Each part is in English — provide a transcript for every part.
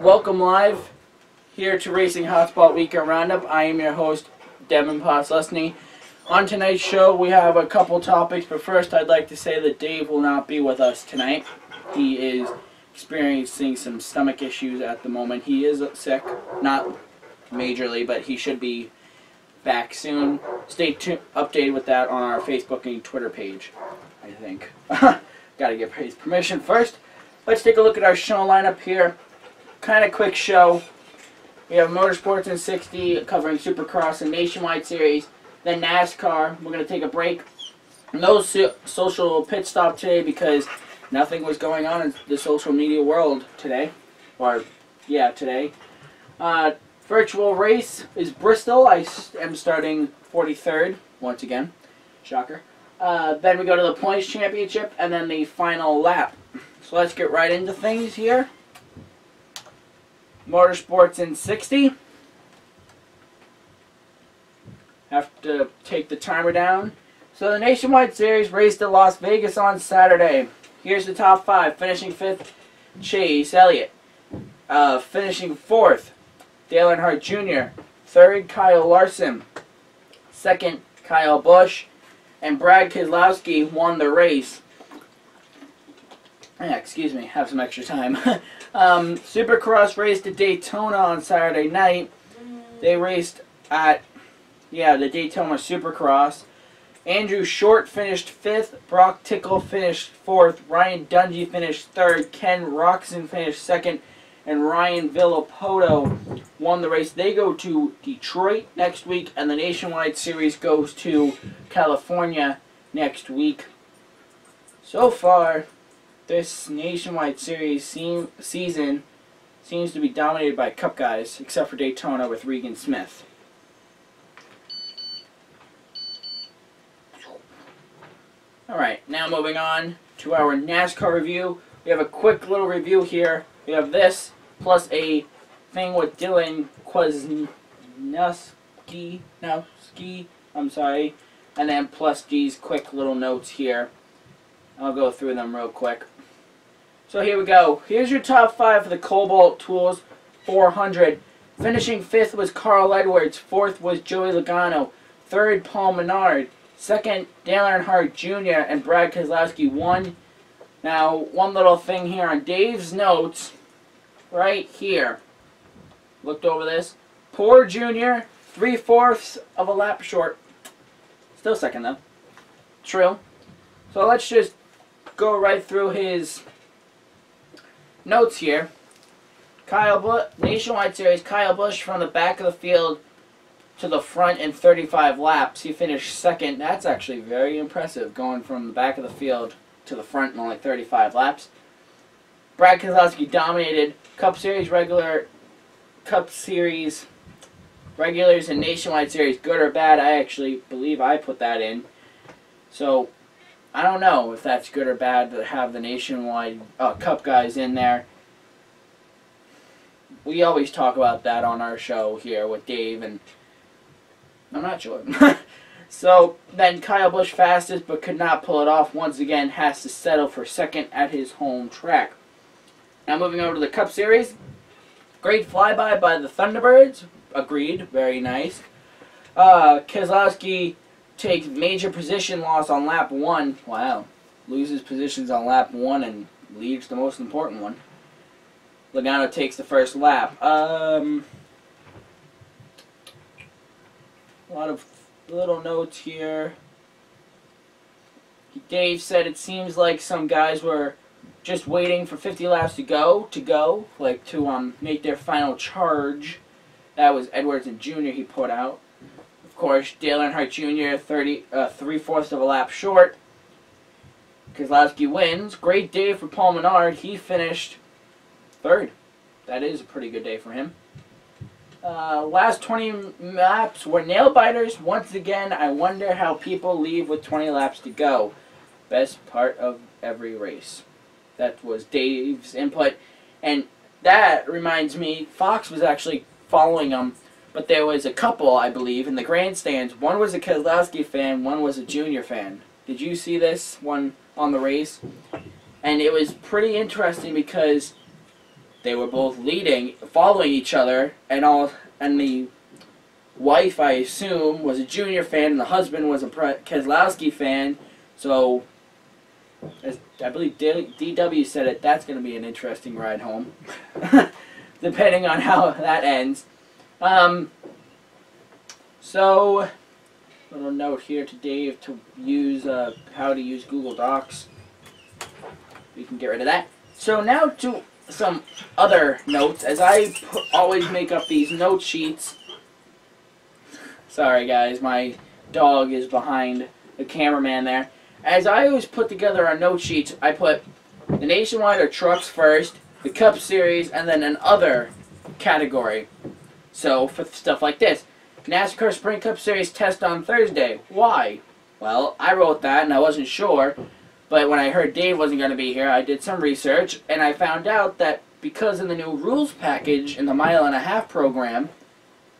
Welcome live here to Racing Hotspot Weekend Roundup. I am your host, Devin Poslusny. On tonight's show, we have a couple topics, but first I'd like to say that Dave will not be with us tonight. He is experiencing some stomach issues at the moment. He is sick, not majorly, but he should be back soon. Stay updated with that on our Facebook and Twitter page, I think. Gotta give his permission first. Let's take a look at our show lineup here. Kind of quick show. We have Motorsports in 60 covering Supercross and Nationwide Series. Then NASCAR. We're going to take a break. No social pit stop today because nothing was going on in the social media world today. Or, yeah, today. Virtual race is Bristol. I am starting 43rd, once again. Shocker. Then we go to the Points Championship and then the final lap. So let's get right into things here. Motorsports in 60. Have to take the timer down. So the Nationwide Series raced at Las Vegas on Saturday. Here's the top 5. Finishing 5th, Chase Elliott. Finishing 4th, Dale Earnhardt Jr. 3rd, Kyle Larson. 2nd, Kyle Busch. And Brad Keselowski won the race. Yeah, excuse me, have some extra time. Supercross raced at Daytona on Saturday night. They raced at, the Daytona Supercross. Andrew Short finished 5th. Brock Tickle finished 4th. Ryan Dungey finished 3rd. Ken Roczen finished 2nd. And Ryan Villapoto won the race. They go to Detroit next week, and the Nationwide Series goes to California next week. So far, this Nationwide Series season seems to be dominated by Cup guys, except for Daytona with Regan Smith. Alright, now moving on to our NASCAR review. We have a quick little review here. We have this, plus a thing with Dylan Kwasniewski, I'm sorry, and then plus G's quick little notes here. I'll go through them real quick. So here we go. Here's your top 5 for the Cobalt Tools 400. Finishing 5th was Carl Edwards. 4th was Joey Logano. 3rd, Paul Menard. 2nd, Dale Earnhardt Jr. and Brad Keselowski won. Now, one little thing here on Dave's notes, right here. Looked over this. Poor Jr., 3/4 of a lap short. Still second, though. True. So let's just go right through his notes here. Nationwide Series, Kyle Busch from the back of the field to the front in 35 laps. He finished 2nd. That's actually very impressive, going from the back of the field to the front in only 35 laps. Brad Keselowski dominated Cup Series regulars and Nationwide Series, good or bad. I actually believe I put that in. So I don't know if that's good or bad to have the Nationwide Cup guys in there. We always talk about that on our show here with Dave, and I'm not sure. So then Kyle Busch fastest, but could not pull it off. Once again, has to settle for 2nd at his home track. Now moving over to the Cup Series. Great flyby by the Thunderbirds. Agreed. Very nice. Keselowski takes major position loss on lap 1. Wow. Loses positions on lap 1 and leaves the most important one. Logano takes the first lap. A lot of little notes here. Dave said it seems like some guys were just waiting for 50 laps to go, like to make their final charge. That was Edwards and Jr. he put out. Of course, Dale Earnhardt Jr. 3/4 of a lap short. Keselowski wins. Great day for Paul Menard. He finished 3rd. That is a pretty good day for him. Last 20 laps were nail biters. Once again, I wonder how people leave with 20 laps to go. Best part of every race. That was Dave's input. And that reminds me, Fox was actually following him, but there was a couple, I believe, in the grandstands. One was a Keselowski fan, one was a Junior fan. Did you see this one on the race? And it was pretty interesting because they were both following each other, and the wife, I assume, was a Junior fan, and the husband was a Keselowski fan. So, as I believe DW said it, that's going to be an interesting ride home, depending on how that ends. So, little note here to Dave to use how to use Google Docs. We can get rid of that. So now to some other notes, as I always make up these note sheets. Sorry guys, my dog is behind the cameraman there. As I always put together our note sheets, I put the Nationwide or trucks first, the Cup Series, and then an other category. So for stuff like this, NASCAR Sprint Cup Series test on Thursday. Why? Well, I wrote that and I wasn't sure, but when I heard Dave wasn't going to be here, I did some research and I found out that because of the new rules package in the mile-and-a-half program,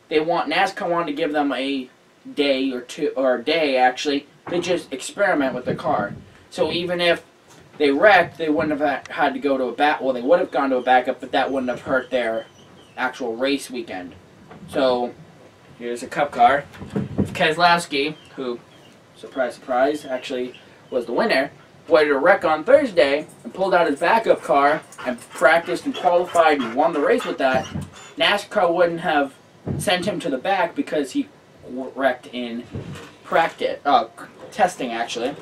NASCAR wanted to give them a day or two, or a day actually, to just experiment with their car. So even if they wrecked, they wouldn't have had to go to a well, they would have gone to a backup, but that wouldn't have hurt their actual race weekend. So here's a Cup car. Keselowski, who, surprise, surprise, actually was the winner, wanted to wreck on Thursday and pulled out his backup car and practiced and qualified and won the race with that. NASCAR wouldn't have sent him to the back because he wrecked in testing actually.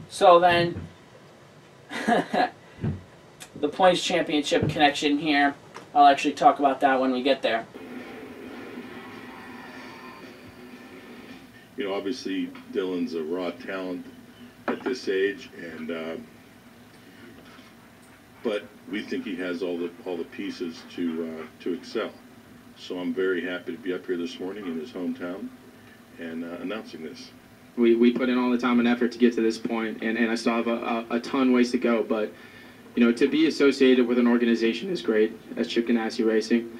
So then the points championship connection here, I'll actually talk about that when we get there. You know, obviously Dylan's a raw talent at this age, and but we think he has all the pieces to excel. So I'm very happy to be up here this morning in his hometown and announcing this. We put in all the time and effort to get to this point, and I still have a ton ways to go. But you know, to be associated with an organization is great, as Chip Ganassi Racing.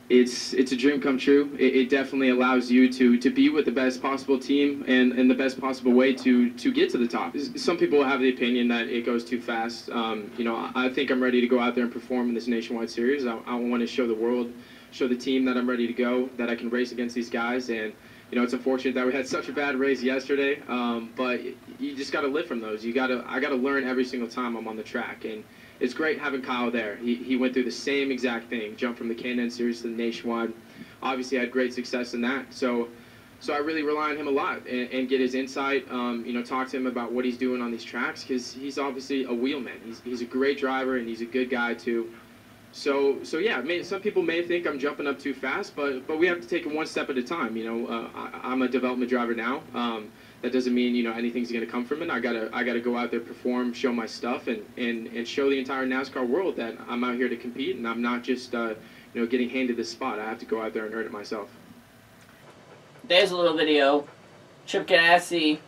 It's a dream come true. It definitely allows you to be with the best possible team and the best possible way to get to the top. Some people have the opinion that it goes too fast. You know, I think I'm ready to go out there and perform in this Nationwide Series. I want to show the world, show the team that I'm ready to go, that I can race against these guys. And you know, it's unfortunate that we had such a bad race yesterday, but you just got to live from those. I got to learn every single time I'm on the track, and it's great having Kyle there. He went through the same exact thing, jumped from the K&N Series to the Nationwide. Obviously had great success in that, so I really rely on him a lot and get his insight. You know, talk to him about what he's doing on these tracks, because he's obviously a wheelman. He's a great driver and he's a good guy too. So yeah, some people may think I'm jumping up too fast, but we have to take it one step at a time. You know, I'm a development driver now. That doesn't mean, you know, anything's going to come from it. I gotta go out there, perform, show my stuff, and show the entire NASCAR world that I'm out here to compete, and I'm not just you know, getting handed this spot. I have to go out there and earn it myself. There's a little video. Chip Ganassi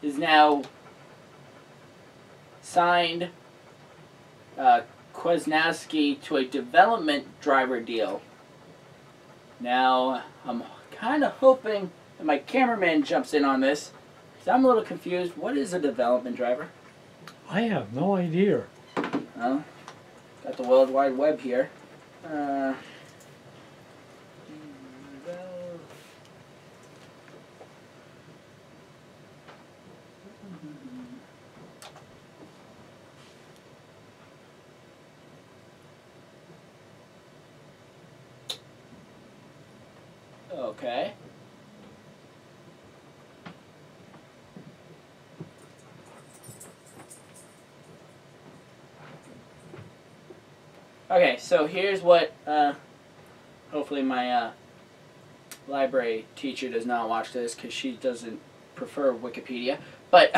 is now signed Kwasnowski to a development driver deal. Now, I'm kind of hoping that my cameraman jumps in on this, because I'm a little confused. What is a development driver? I have no idea. Well, got the World Wide Web here. Okay. Okay, so here's what, hopefully my library teacher does not watch this because she doesn't prefer Wikipedia. But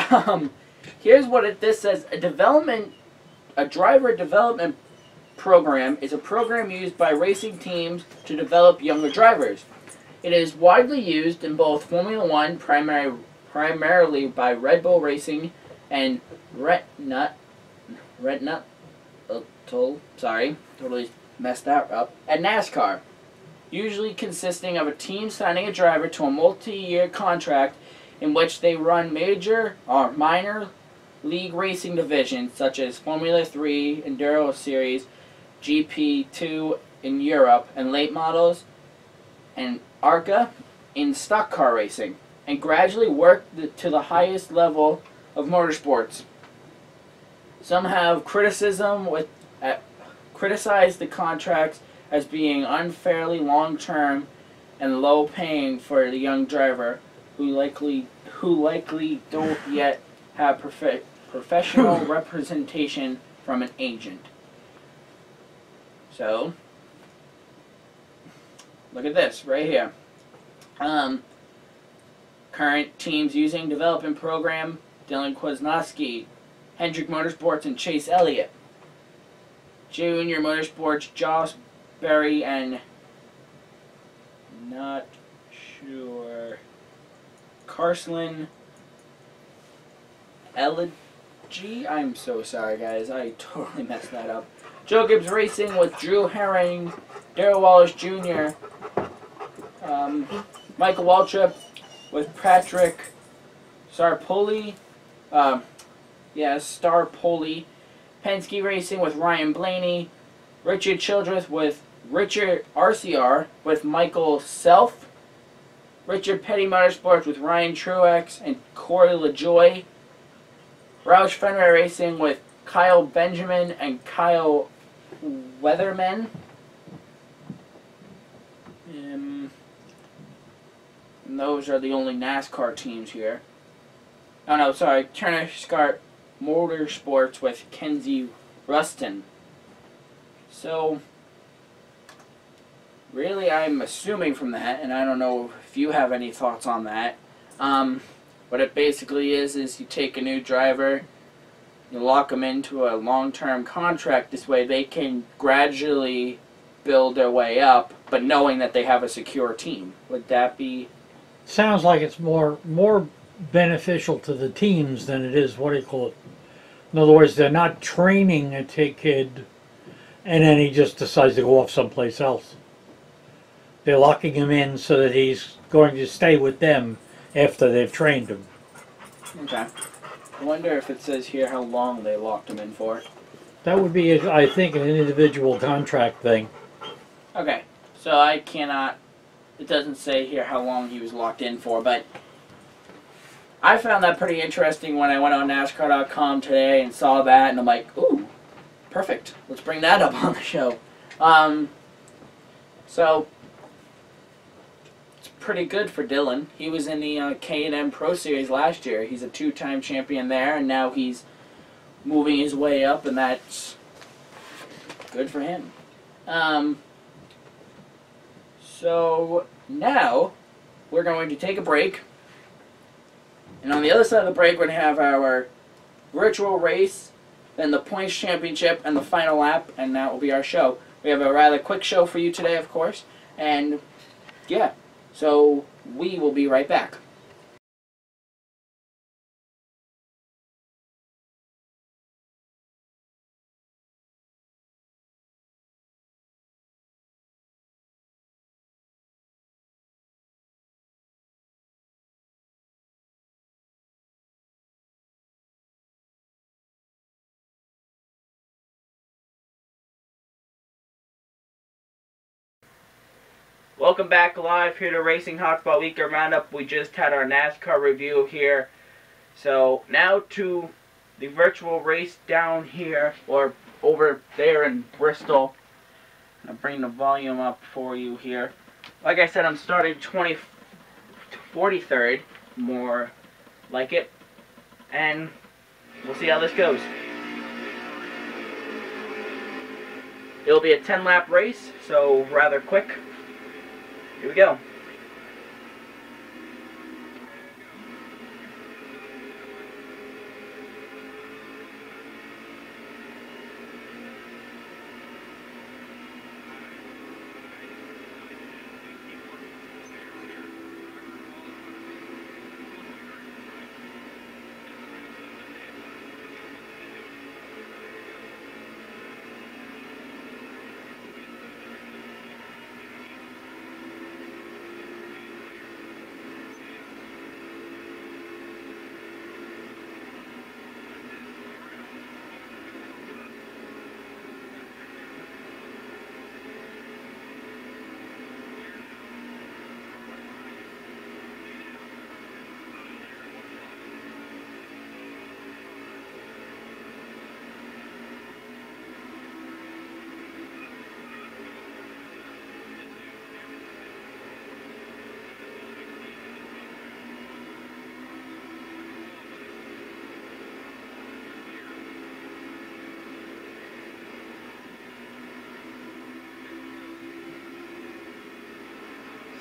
here's what this says. A driver development program is a program used by racing teams to develop younger drivers. It is widely used in both Formula One, primarily by Red Bull Racing and sorry, totally messed that up, and NASCAR, usually consisting of a team signing a driver to a multi-year contract in which they run major or minor league racing divisions such as Formula 3, Enduro Series, GP2 in Europe, and late models, and ARCA in stock car racing, and gradually worked to the highest level of motorsports. Some have criticized the contracts as being unfairly long-term and low-paying for the young driver who likely don't yet have professional representation from an agent. So, look at this right here. Current teams using development program: Dylan Kwasnowski, Hendrick Motorsports, and Chase Elliott. Junior Motorsports: Josh Berry and not sure Carslin Elegy. I'm so sorry, guys. I totally messed that up. Joe Gibbs Racing with Drew Herring, Darrell Wallace Jr., Michael Waltrip with Patrick Starpoli. Starpoli. Penske Racing with Ryan Blaney. Richard Childress with Richard RCR with Michael Self. Richard Petty Motorsports with Ryan Truex and Corey LaJoy. Roush Fenway Racing with Kyle Benjamin and Kyle Weatherman. And those are the only NASCAR teams here. Oh no, sorry. Turner Scott Motorsports with Kenzie Ruston. So, really, I'm assuming from that, and I don't know if you have any thoughts on that. What it basically is you take a new driver, you lock them into a long-term contract. This way they can gradually build their way up, but knowing that they have a secure team. Would that be... Sounds like it's more beneficial to the teams than it is, what do you call it? In other words, they're not training a kid and then he just decides to go off someplace else. They're locking him in so that he's going to stay with them after they've trained him. Okay. I wonder if it says here how long they locked him in for. That would be, I think, an individual contract thing. Okay. So I cannot... It doesn't say here how long he was locked in for, but I found that pretty interesting when I went on NASCAR.com today and saw that, and I'm like, ooh, perfect. Let's bring that up on the show. So, it's pretty good for Dylan. He was in the K&M Pro Series last year. He's a two-time champion there, and now he's moving his way up, and that's good for him. So, now, we're going to take a break. And on the other side of the break, we're going to have our virtual race, then the points championship, and the final lap, and that will be our show. We have a rather quick show for you today, of course. And, yeah, so we will be right back. Welcome back live here to Racing Hotspot Weekend Roundup. We just had our NASCAR review here. So now to the virtual race down here, or over there in Bristol. I'll bring the volume up for you here. Like I said, I'm starting 43rd, more like it. And we'll see how this goes. It'll be a 10-lap race, so rather quick. Here we go.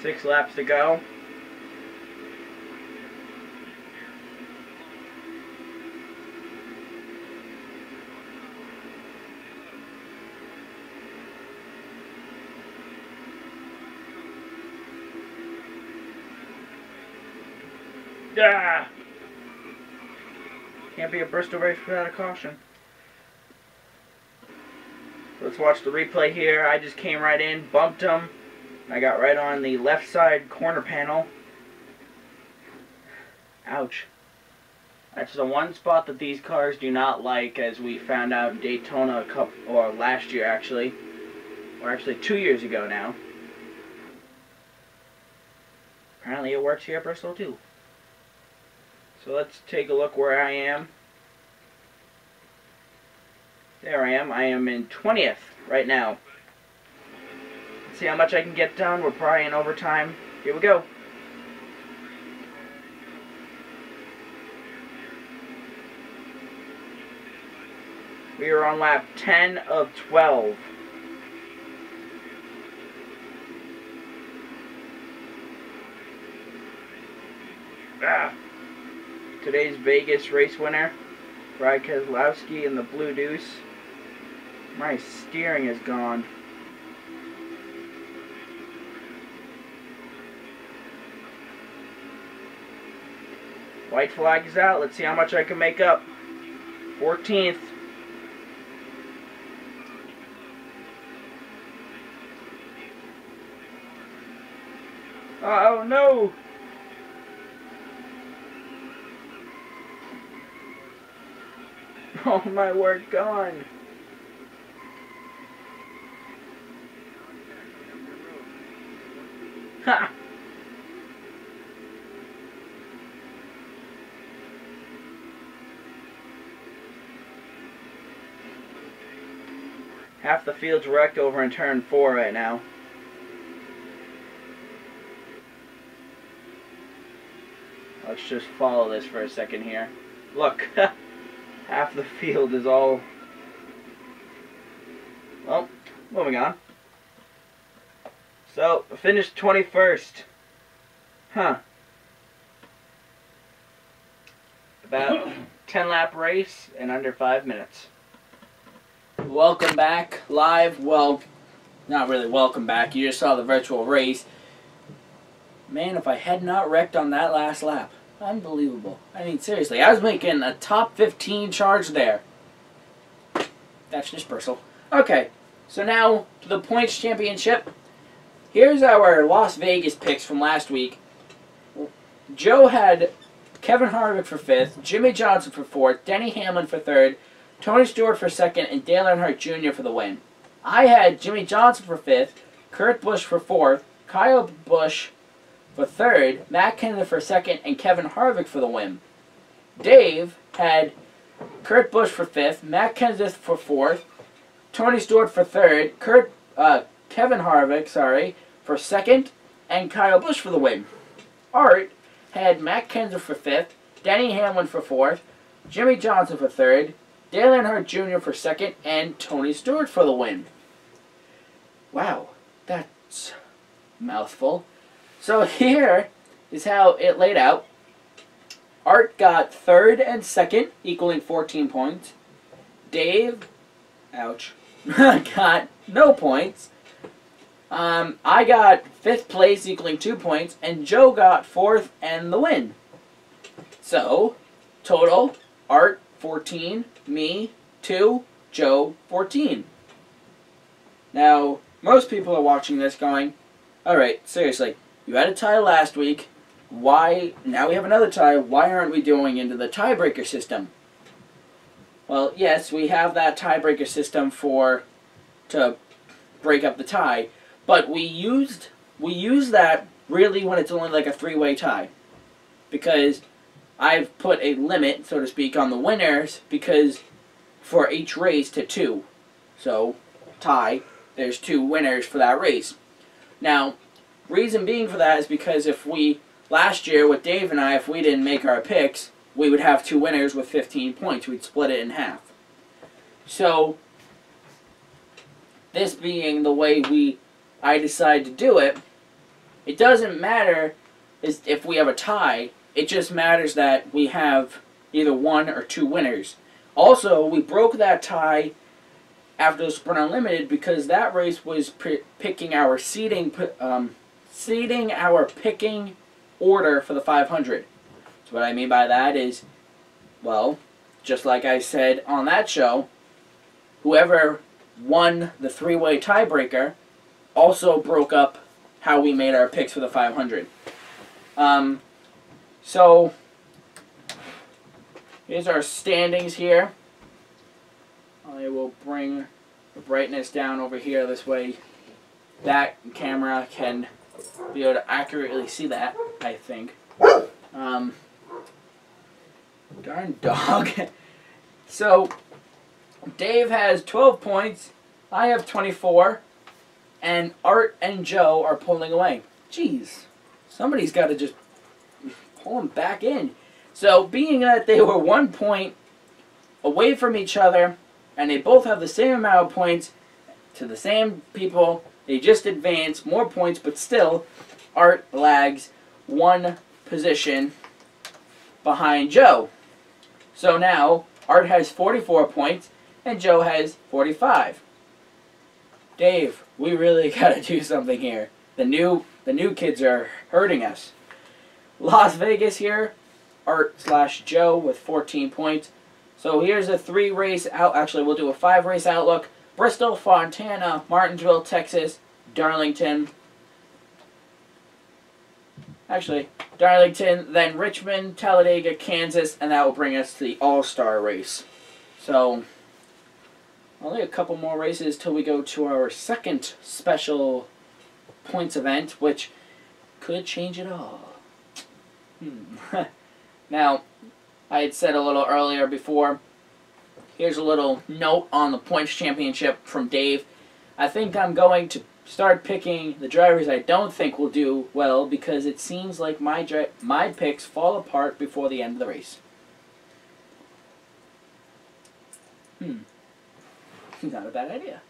6 laps to go. Yeah. Can't be a Bristol race without a caution. Let's watch the replay here. I just came right in, bumped him. I got right on the left side corner panel. Ouch. That's the one spot that these cars do not like, as we found out in Daytona last year actually. Or actually 2 years ago now. Apparently it works here at Bristol too. So let's take a look where I am. There I am. I am in 20th right now. Let's see how much I can get done. We're probably in overtime. Here we go. We are on lap 10 of 12. Today's Vegas race winner, Brad Keselowski in the Blue Deuce. My steering is gone. White flag is out. Let's see how much I can make up. 14th. Oh no! Oh my word, gone. Ha! Half the field's wrecked over in turn 4 right now. Let's just follow this for a second here. Look, half the field is all... Well, moving on. So, finished 21st. Huh. About 10 lap race in under 5 minutes. Welcome back live. Well, not really welcome back. You just saw the virtual race. Man, if I had not wrecked on that last lap. Unbelievable. I mean, seriously, I was making a top 15 charge there. That's just Bristol. Okay, so now to the points championship. Here's our Las Vegas picks from last week. Joe had Kevin Harvick for 5th, Jimmy Johnson for 4th, Denny Hamlin for 3rd, Tony Stewart for 2nd, and Dale Earnhardt Jr. for the win. I had Jimmy Johnson for 5th, Kurt Busch for 4th, Kyle Busch for 3rd, Matt Kenseth for 2nd, and Kevin Harvick for the win. Dave had Kurt Busch for 5th, Matt Kenseth for 4th, Tony Stewart for 3rd, Kevin Harvick, for 2nd, and Kyle Busch for the win. Art had Matt Kenseth for 5th, Denny Hamlin for 4th, Jimmy Johnson for 3rd, Dale Earnhardt Jr. for 2nd, and Tony Stewart for the win. Wow, that's a mouthful. So here is how it laid out. Art got 3rd and 2nd, equaling 14 points. Dave, ouch, got no points. I got 5th place, equaling 2 points, and Joe got 4th and the win. So, total, Art 14, me 2, Joe 14. Now, most people are watching this going, alright, seriously, you had a tie last week, why, now we have another tie, why aren't we doing into the tiebreaker system? Well, yes, we have that tiebreaker system to break up the tie, but we use that really when it's only like a 3-way tie, because I've put a limit, so to speak, on the winners, because for each race to 2. So, tie, there's 2 winners for that race. Now, reason being for that is because last year with Dave and I, if we didn't make our picks, we would have 2 winners with 15 points. We'd split it in half. So, this being the way I decided to do it, it doesn't matter if we have a tie. It just matters that we have either one or two winners. Also, we broke that tie after the Sprint Unlimited because that race was picking our seeding our picking order for the 500. So what I mean by that is, well, just like I said on that show, whoever won the three-way tiebreaker also broke up how we made our picks for the 500. So here's our standings here. I will bring the brightness down over here. This way that camera can be able to accurately see that, I think. Darn dog. So Dave has 12 points. I have 24. And Art and Joe are pulling away. Jeez. Somebody's got to just pull them back in. So being that they were 1 point away from each other, and they both have the same amount of points to the same people, they just advance more points, but still, Art lags 1 position behind Joe. So now, Art has 44 points, and Joe has 45. Dave, we really gotta do something here. The new kids are hurting us. Las Vegas here, Art/Joe with 14 points. So here's a 3-race out. Actually, we'll do a 5-race outlook. Bristol, Fontana, Martinsville, Texas, Darlington. Actually, Darlington, then Richmond, Talladega, Kansas, and that will bring us to the All-Star race. So only a couple more races till we go to our second special points event, which could change it all. Now, I had said a little earlier before, here's a little note on the points championship from Dave. I think I'm going to start picking the drivers I don't think will do well because it seems like my picks fall apart before the end of the race. Not a bad idea.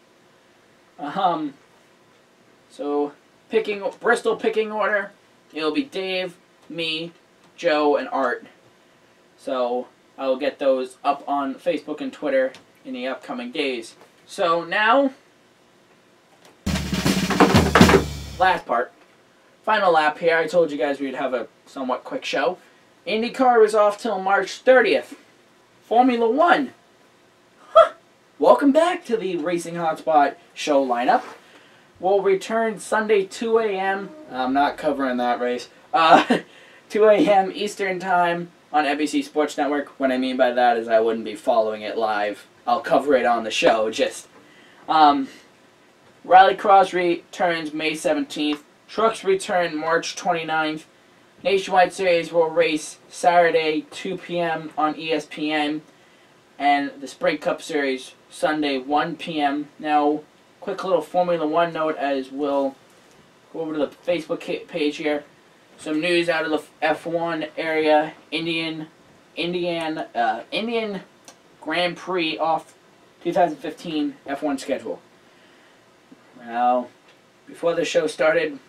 So, Bristol picking order, it'll be Dave, me, Joe, and Art. So, I will get those up on Facebook and Twitter in the upcoming days. So, now, last part. Final lap here. I told you guys we'd have a somewhat quick show. IndyCar is off till March 30th. Formula One. Welcome back to the Racing Hotspot show lineup. We'll return Sunday 2 a.m. I'm not covering that race. 2 a.m. Eastern Time on NBC Sports Network. What I mean by that is I wouldn't be following it live. I'll cover it on the show. Just Rallycross returns May 17th. Trucks return March 29th. Nationwide Series will race Saturday 2 p.m. on ESPN. And the Sprint Cup Series Sunday 1 p.m. Now, quick little Formula One note as we'll go over to the Facebook page here. Some news out of the F1 area. Indian Grand Prix off 2015 F1 schedule. Now, before the show started,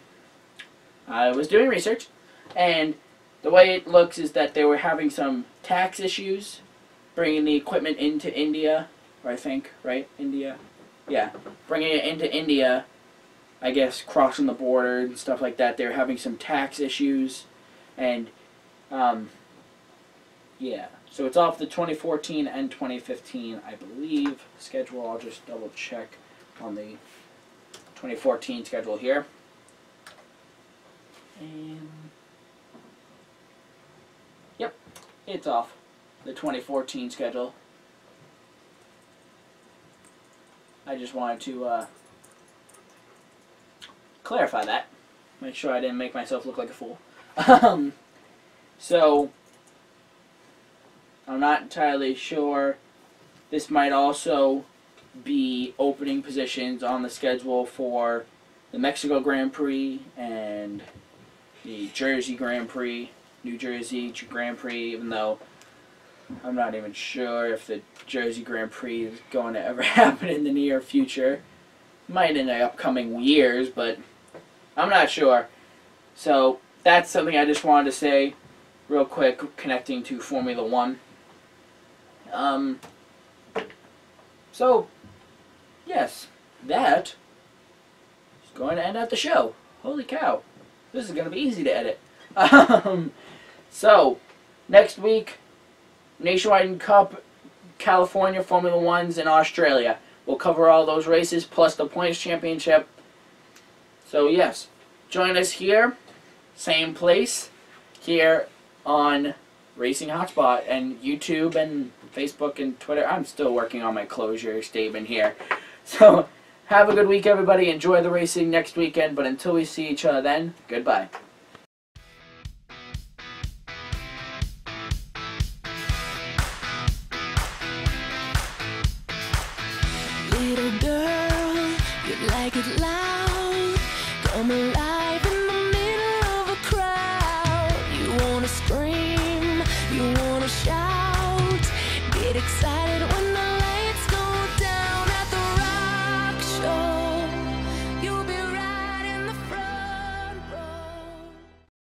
I was doing research, and the way it looks is that they were having some tax issues bringing the equipment into India, I think, right? India? Yeah. Bringing it into India, I guess, crossing the border and stuff like that. They're having some tax issues, and, yeah. So it's off the 2014 and 2015, I believe, schedule. I'll just double check on the 2014 schedule here. And, yep, it's off the 2014 schedule. I just wanted to clarify that. Make sure I didn't make myself look like a fool. So, I'm not entirely sure. This might also be opening positions on the schedule for the Mexico Grand Prix and the Jersey Grand Prix, New Jersey Grand Prix, even though I'm not even sure if the Jersey Grand Prix is going to ever happen in the near future. Might in the upcoming years, but I'm not sure. So that's something I just wanted to say real quick, connecting to Formula One. So, yes, that is going to end out the show. Holy cow. This is going to be easy to edit. So, next week, Nationwide Cup, California, Formula Ones, and Australia. We'll cover all those races, plus the Points Championship. So, yes, join us here, same place, here on Racing Hotspot, and YouTube, and Facebook, and Twitter. I'm still working on my closure statement here. So, have a good week, everybody. Enjoy the racing next weekend, but until we see each other then, goodbye. Little girl, you like it loud. Come alive.